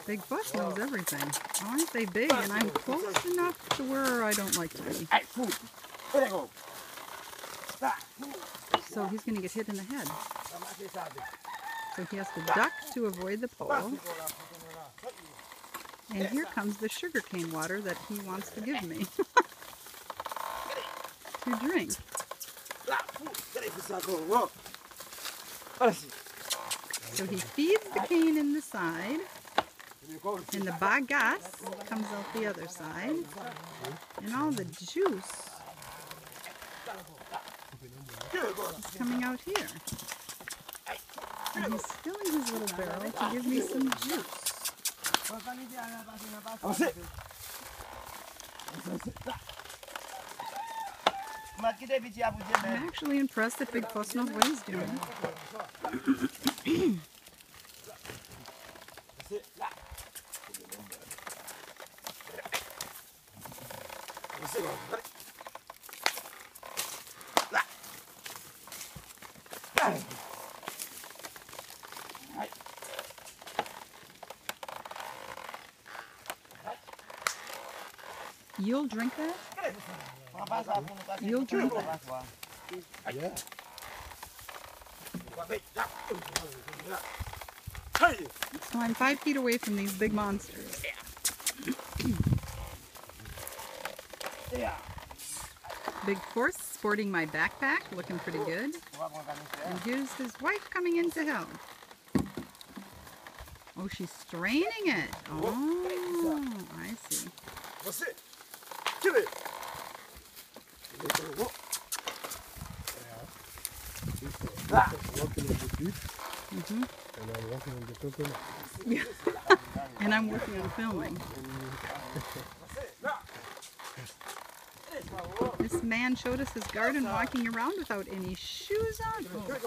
Big Fuss knows everything. I want to say big, and I'm close enough to where I don't like to be. So he's going to get hit in the head. So he has to duck to avoid the pole. And here comes the sugarcane water that he wants to give me to drink. So he feeds the cane in the side, and the bagasse comes out the other side, and all the juice is coming out here. And he's filling his little barrel to give me some juice. I'm actually impressed that Big Fuss knows what he's doing. You'll drink that? You'll drink that? Yeah. So I'm 5 feet away from these big monsters. Big Fuss sporting my backpack, looking pretty good. And here's his wife coming in to help. Oh, she's straining it. Oh, I see. Mm-hmm. And I'm working on the coconut. Yeah. And I'm working on filming. This man showed us his garden walking around without any shoes on. Oh.